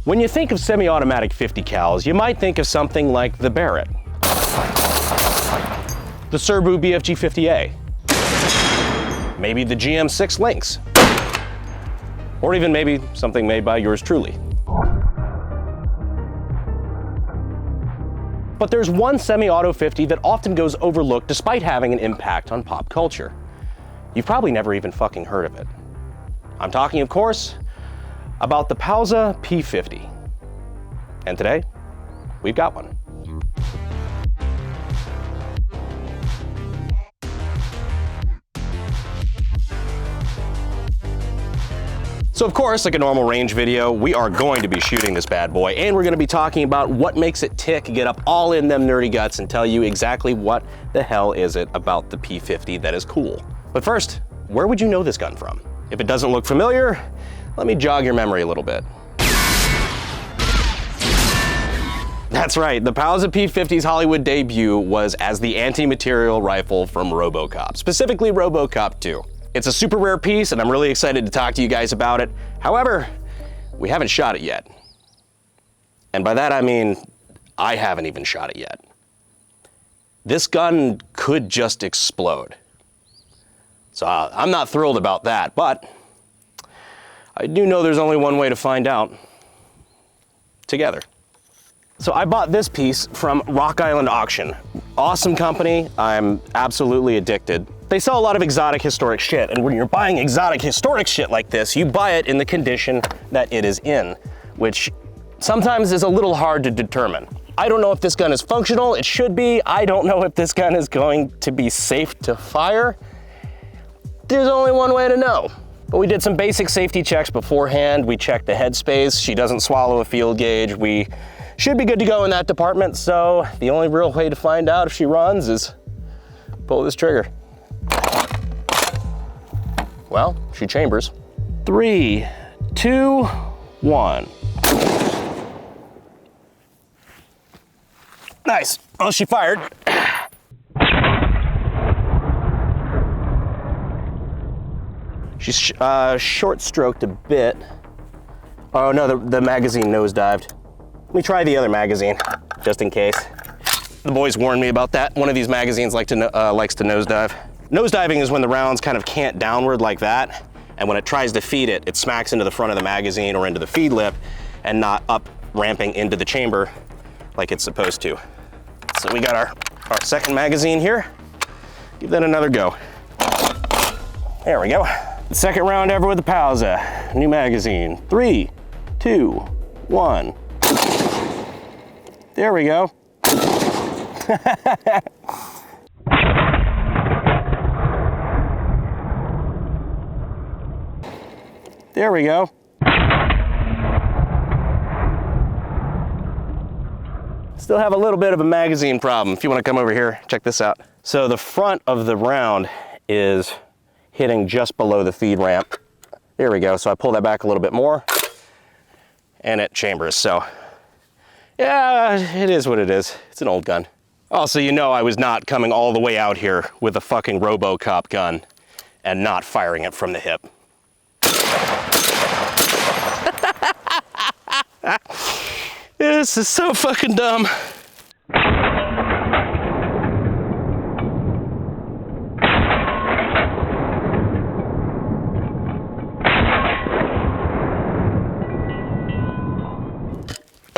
When you think of semi-automatic 50 cals, you might think of something like the Barrett, the Serbu BFG 50A, maybe the GM6 Lynx, or even maybe something made by yours truly. But there's one semi-auto 50 that often goes overlooked despite having an impact on pop culture. You've probably never even fucking heard of it. I'm talking, of course, about the Pauza P50. And today, we've got one. So of course, like a normal range video, we are going to be shooting this bad boy, and we're gonna be talking about what makes it tick, get up all in them nerdy guts, and tell you exactly what the hell is it about the P50 that is cool. But first, where would you know this gun from? If it doesn't look familiar, let me jog your memory a little bit. That's right, the Pauza P50's Hollywood debut was as the anti-material rifle from RoboCop, specifically RoboCop 2. It's a super rare piece, and I'm really excited to talk to you guys about it. However, we haven't shot it yet. And by that I mean, I haven't even shot it yet. This gun could just explode. So I'm not thrilled about that, but I do know there's only one way to find out. Together. So I bought this piece from Rock Island Auction. Awesome company, I'm absolutely addicted. They sell a lot of exotic historic shit, and when you're buying exotic historic shit like this, you buy it in the condition that it is in, which sometimes is a little hard to determine. I don't know if this gun is functional, it should be. I don't know if this gun is going to be safe to fire. There's only one way to know. But we did some basic safety checks beforehand. We checked the headspace. She doesn't swallow a field gauge. We should be good to go in that department, so the only real way to find out if she runs is pull this trigger. Well, she chambers. 3, 2, 1. Nice. Well, she fired. She's short-stroked a bit. Oh no, the magazine nosedived. Let me try the other magazine, just in case. The boys warned me about that. One of these magazines likes to nosedive. Nosediving is when the rounds kind of cant downward like that, and when it tries to feed it, it smacks into the front of the magazine or into the feed lip, and not up ramping into the chamber like it's supposed to. So we got our second magazine here. Give that another go. There we go. The second round ever with the Pauza. New magazine. 3, 2, 1. There we go. There we go. Still have a little bit of a magazine problem. If you want to come over here, check this out. So the front of the round is hitting just below the feed ramp. There we go. So I pull that back a little bit more and it chambers. So yeah, it is what it is. It's an old gun. Also, you know I was not coming all the way out here with a fucking RoboCop gun and not firing it from the hip. This is so fucking dumb.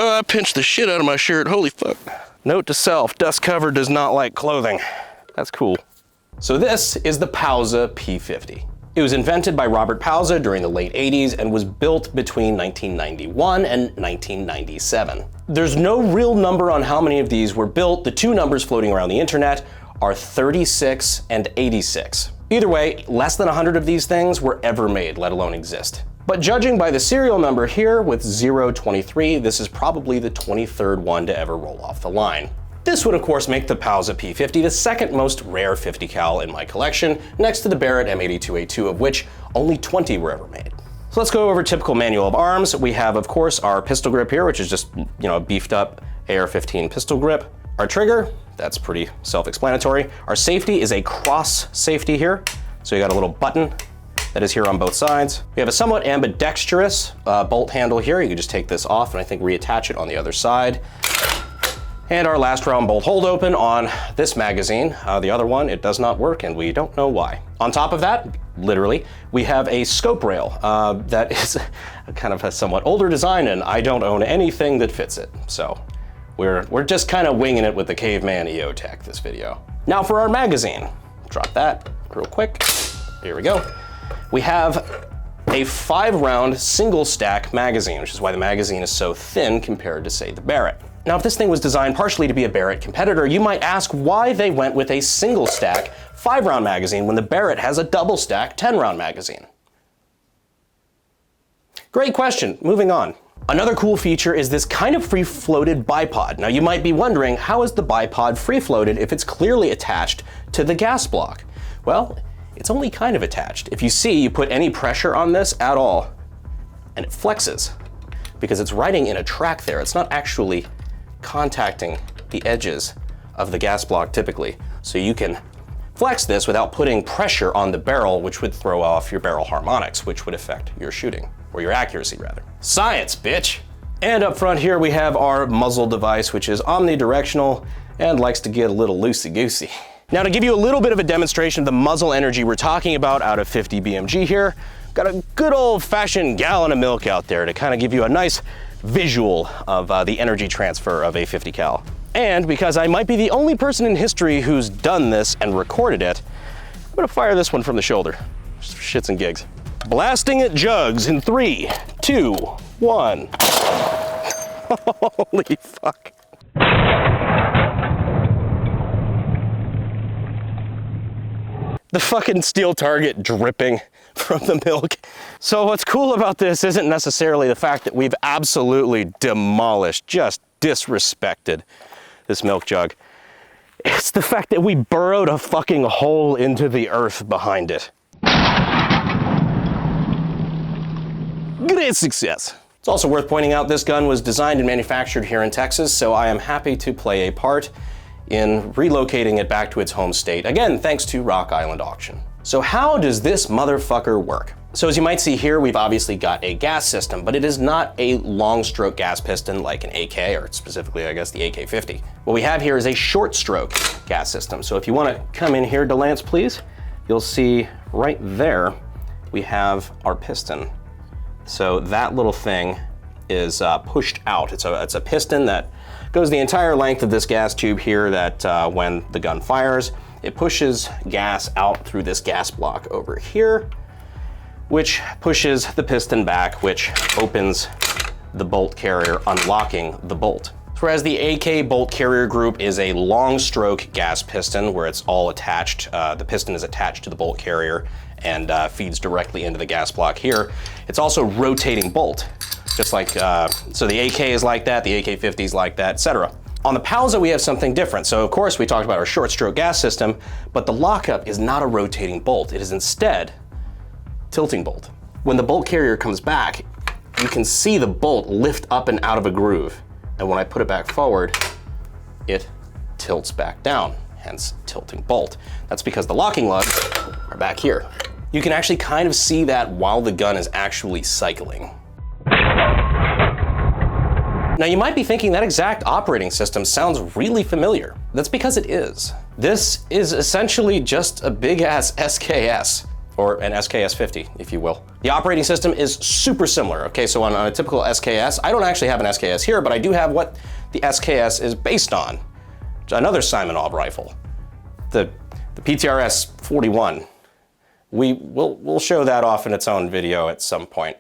Oh, I pinched the shit out of my shirt, holy fuck. Note to self, dust cover does not like clothing. That's cool. So this is the Pauza P50. It was invented by Robert Pauza during the late 80s and was built between 1991 and 1997. There's no real number on how many of these were built. The two numbers floating around the internet are 36 and 86. Either way, less than 100 of these things were ever made, let alone exist. But judging by the serial number here with 023, this is probably the 23rd one to ever roll off the line. This would of course make the Pauza P50 the second most rare 50 cal in my collection, next to the Barrett M82A2, of which only 20 were ever made. So let's go over typical manual of arms. We have of course our pistol grip here, which is just, a beefed up AR-15 pistol grip. Our trigger, that's pretty self-explanatory. Our safety is a cross safety here. So you got a little button that is here on both sides. We have a somewhat ambidextrous bolt handle here. You can just take this off and I think reattach it on the other side. And our last round bolt hold open on this magazine. The other one, it does not work and we don't know why. On top of that, literally, we have a scope rail that is kind of a somewhat older design and I don't own anything that fits it. So we're just kind of winging it with the Caveman EOTech this video. Now for our magazine, drop that real quick. Here we go. We have a 5-round single stack magazine, which is why the magazine is so thin compared to, say, the Barrett. Now, if this thing was designed partially to be a Barrett competitor, you might ask why they went with a single stack 5-round magazine when the Barrett has a double stack 10-round magazine. Great question, moving on. Another cool feature is this kind of free-floated bipod. Now you might be wondering, how is the bipod free-floated if it's clearly attached to the gas block? Well, it's only kind of attached. If you see, you put any pressure on this at all, and it flexes because it's riding in a track there. It's not actually contacting the edges of the gas block typically. So you can flex this without putting pressure on the barrel, which would throw off your barrel harmonics, which would affect your shooting, or your accuracy rather. Science, bitch! And up front here we have our muzzle device, which is omnidirectional and likes to get a little loosey-goosey. Now to give you a little bit of a demonstration of the muzzle energy we're talking about out of 50 BMG here, got a good old-fashioned gallon of milk out there to kind of give you a nice visual of the energy transfer of a 50 cal. And because I might be the only person in history who's done this and recorded it, I'm gonna fire this one from the shoulder, just for shits and gigs. Blasting at jugs in 3, 2, 1. Holy fuck. The fucking steel target dripping from the milk. So what's cool about this isn't necessarily the fact that we've absolutely demolished, just disrespected this milk jug. It's the fact that we burrowed a fucking hole into the earth behind it. Great success. It's also worth pointing out this gun was designed and manufactured here in Texas, so I am happy to play a part in relocating it back to its home state. Again, thanks to Rock Island Auction. So how does this motherfucker work? So as you might see here, we've obviously got a gas system, but it is not a long stroke gas piston like an AK, or specifically, I guess, the AK-50. What we have here is a short stroke gas system. So if you wanna come in here, Delance, please, you'll see right there, we have our piston. So that little thing is pushed out. It's a piston that goes the entire length of this gas tube here that when the gun fires, it pushes gas out through this gas block over here, which pushes the piston back, which opens the bolt carrier, unlocking the bolt. Whereas the AK bolt carrier group is a long stroke gas piston where it's all attached, the piston is attached to the bolt carrier and feeds directly into the gas block here. It's also rotating bolt, just like, so the AK is like that, the AK-50 is like that, etc. On the Pauza, we have something different. So of course we talked about our short stroke gas system, but the lockup is not a rotating bolt. It is instead tilting bolt. When the bolt carrier comes back, you can see the bolt lift up and out of a groove. And when I put it back forward, it tilts back down, hence tilting bolt. That's because the locking lugs are back here. You can actually kind of see that while the gun is actually cycling. Now you might be thinking that exact operating system sounds really familiar. That's because it is. This is essentially just a big ass SKS, or an SKS-50, if you will. The operating system is super similar. Okay, so on a typical SKS, I don't actually have an SKS here, but I do have what the SKS is based on. Another Simonov rifle, the PTRS-41. We'll show that off in its own video at some point.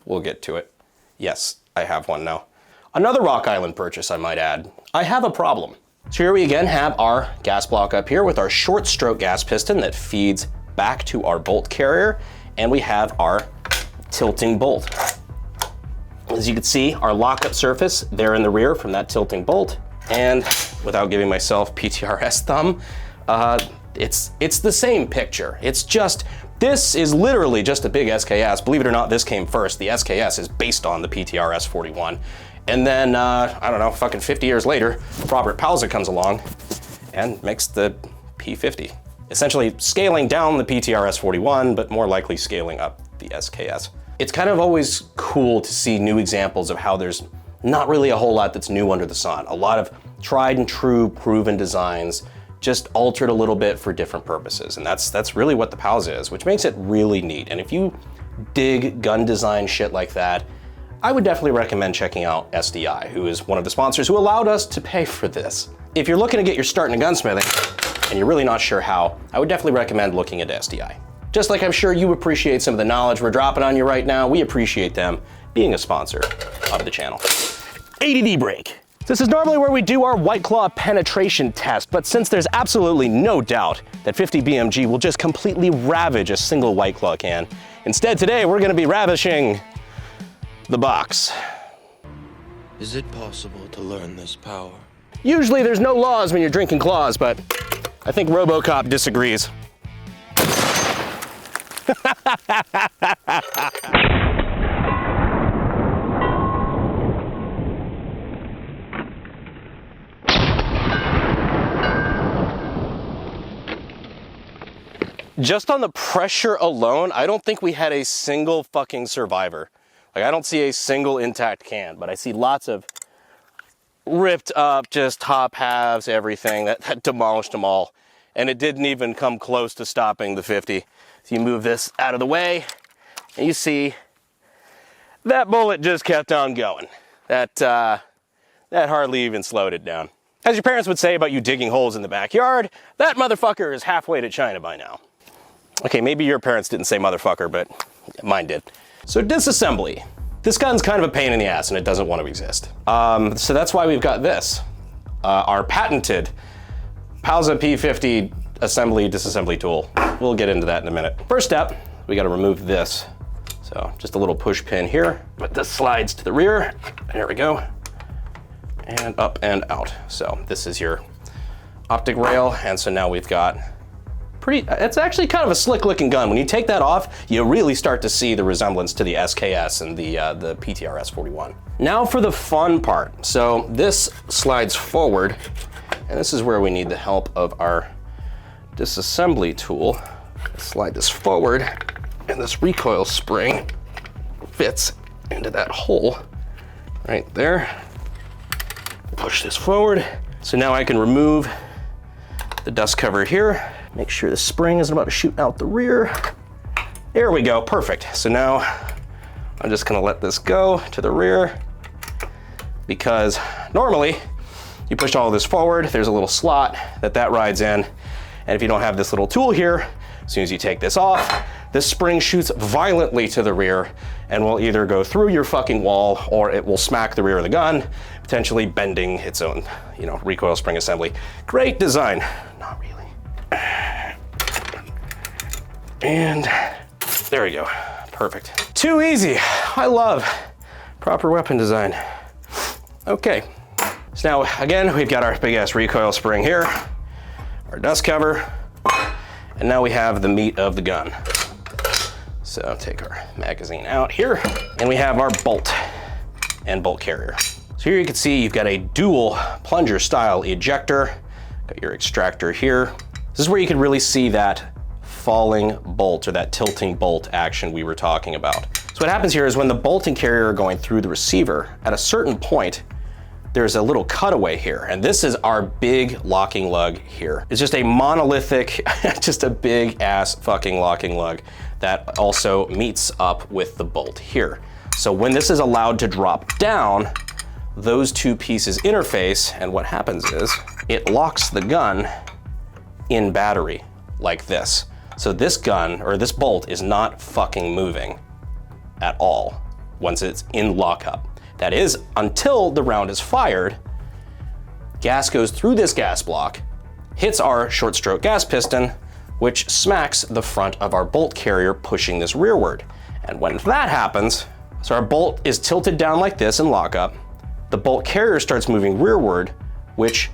We'll get to it. Yes, I have one now. Another Rock Island purchase, I might add. I have a problem. So here we again have our gas block up here with our short stroke gas piston that feeds back to our bolt carrier, and we have our tilting bolt. As you can see, our lockup surface there in the rear from that tilting bolt, and without giving myself PTRS thumb, it's the same picture. It's just, this is literally just a big SKS. Believe it or not, this came first. The SKS is based on the PTRS-41. And then, I don't know, fucking 50 years later, Robert Pauza comes along and makes the P50. essentially scaling down the PTRS-41, but more likely scaling up the SKS. It's kind of always cool to see new examples of how there's not really a whole lot that's new under the sun. A lot of tried and true proven designs just altered a little bit for different purposes. And that's really what the Pauza is, which makes it really neat. And if you dig gun design shit like that, I would definitely recommend checking out SDI, who is one of the sponsors who allowed us to pay for this. If you're looking to get your start in gunsmithing and you're really not sure how, I would definitely recommend looking at SDI. Just like I'm sure you appreciate some of the knowledge we're dropping on you right now, we appreciate them being a sponsor of the channel. ADD break. This is normally where we do our White Claw penetration test, but since there's absolutely no doubt that 50 BMG will just completely ravage a single White Claw can, instead today we're gonna be ravishing the box. Is it possible to learn this power? Usually there's no laws when you're drinking claws, but I think RoboCop disagrees. Just on the pressure alone, I don't think we had a single fucking survivor. Like, I don't see a single intact can, but I see lots of ripped up, just top halves, everything that demolished them all. And it didn't even come close to stopping the 50. So you move this out of the way, and you see that bullet just kept on going. That hardly even slowed it down. As your parents would say about you digging holes in the backyard, that motherfucker is halfway to China by now. Okay, maybe your parents didn't say motherfucker, but mine did. So disassembly. This gun's kind of a pain in the ass and it doesn't want to exist. So that's why we've got this. Our patented Pauza P50 assembly disassembly tool. We'll get into that in a minute. First step, we gotta remove this. So just a little push pin here, but this slides to the rear. There we go. And up and out. So this is your optic rail. And so now we've got it's actually kind of a slick looking gun. When you take that off, you really start to see the resemblance to the SKS and the PTRS-41. Now for the fun part. So this slides forward, and this is where we need the help of our disassembly tool. Slide this forward, and this recoil spring fits into that hole right there. Push this forward. So now I can remove the dust cover here. Make sure the spring isn't about to shoot out the rear. There we go, perfect. So now I'm just gonna let this go to the rear because normally you push all this forward, there's a little slot that rides in. And if you don't have this little tool here, as soon as you take this off, this spring shoots violently to the rear and will either go through your fucking wall or it will smack the rear of the gun, potentially bending its own, recoil spring assembly. Great design. Not really. And there we go, perfect. Too easy, I love proper weapon design. Okay, so now again, we've got our big ass recoil spring here, our dust cover, and now we have the meat of the gun. So take our magazine out here, and we have our bolt and bolt carrier. So here you can see you've got a dual plunger style ejector, got your extractor here. This is where you can really see that falling bolt or that tilting bolt action we were talking about. So what happens here is when the bolt and carrier are going through the receiver, at a certain point, there's a little cutaway here. And this is our big locking lug here. It's just a monolithic, just a big ass fucking locking lug that also meets up with the bolt here. So when this is allowed to drop down, those two pieces interface, and what happens is it locks the gun in battery like this. So this gun, or this bolt, is not fucking moving at all once it's in lockup. That is, until the round is fired, gas goes through this gas block, hits our short stroke gas piston, which smacks the front of our bolt carrier, pushing this rearward. And when that happens, so our bolt is tilted down like this in lockup, the bolt carrier starts moving rearward, which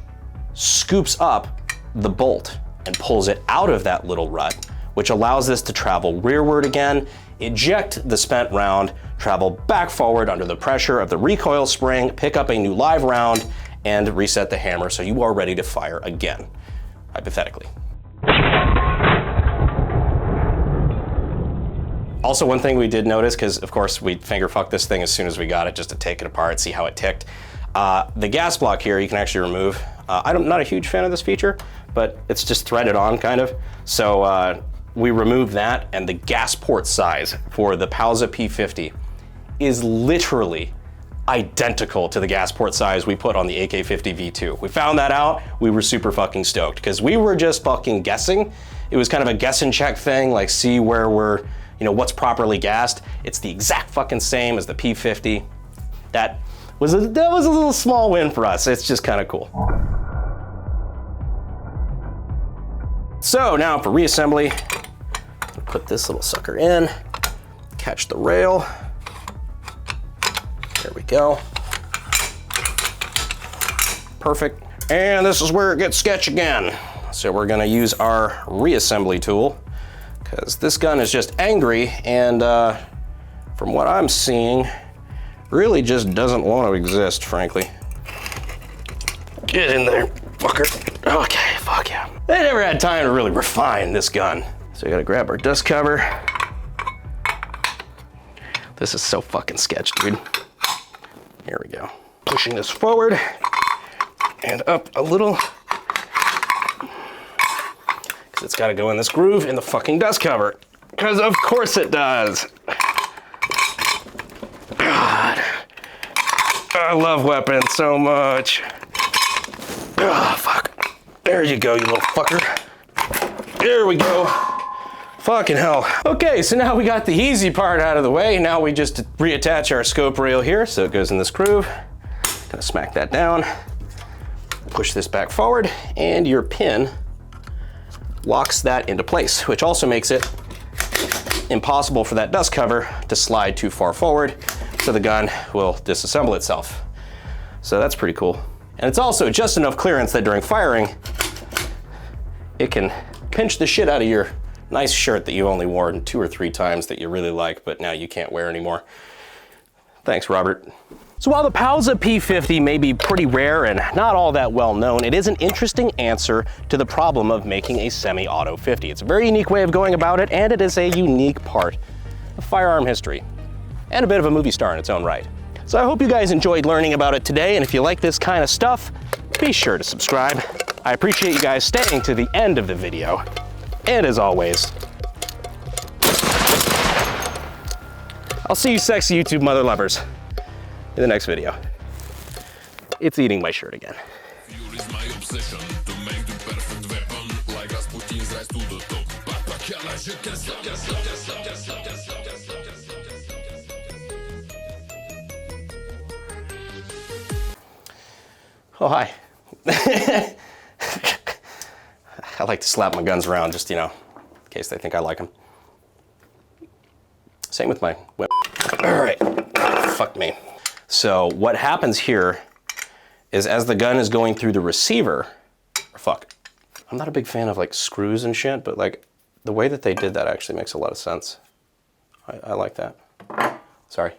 scoops up the bolt and pulls it out of that little rut, which allows this to travel rearward again, eject the spent round, travel back forward under the pressure of the recoil spring, pick up a new live round, and reset the hammer so you are ready to fire again, hypothetically. Also, one thing we did notice, because of course we finger fucked this thing as soon as we got it, just to take it apart, see how it ticked. The gas block here, you can actually remove. I'm not a huge fan of this feature, but it's just threaded on kind of. So we removed that, and the gas port size for the Pauza P50 is literally identical to the gas port size we put on the AK-50 V2. We found that out, we were super fucking stoked, because we were just fucking guessing. It was kind of a guess and check thing, like see where we're, you know, what's properly gassed. It's the exact fucking same as the P50. That was a little small win for us. It's just kind of cool. So now for reassembly, put this little sucker in, catch the rail. There we go. Perfect. And this is where it gets sketch again. So we're gonna use our reassembly tool, because this gun is just angry, and from what I'm seeing, really just doesn't want to exist, frankly. Get in there, fucker. Okay, fuck yeah. They never had time to really refine this gun. So we gotta grab our dust cover. This is so fucking sketch, dude. Here we go. Pushing this forward and up a little, because it's gotta go in this groove in the fucking dust cover. Because of course it does. God, I love weapons so much. Oh, fuck. There you go, you little fucker. There we go. Fucking hell. Okay, so now we got the easy part out of the way. Now we just reattach our scope rail here, so it goes in this groove. Gonna smack that down. Push this back forward, and your pin locks that into place, which also makes it impossible for that dust cover to slide too far forward, so the gun will disassemble itself. So that's pretty cool. And it's also just enough clearance that during firing, it can pinch the shit out of your nice shirt that you only worn 2 or 3 times that you really like, but now you can't wear anymore. Thanks, Robert. So while the Pauza P50 may be pretty rare and not all that well known, it is an interesting answer to the problem of making a semi-auto 50. It's a very unique way of going about it, and it is a unique part of firearm history, and a bit of a movie star in its own right. So I hope you guys enjoyed learning about it today, and if you like this kind of stuff, be sure to subscribe. I appreciate you guys staying to the end of the video. And as always, I'll see you sexy YouTube mother lovers in the next video. It's eating my shirt again. Oh, hi. I like to slap my guns around just, you know, in case they think I like them. Same with my whip. All right, fuck me. So what happens here is as the gun is going through the receiver, fuck, I'm not a big fan of like screws and shit, but like the way that they did that actually makes a lot of sense. I like that. Sorry.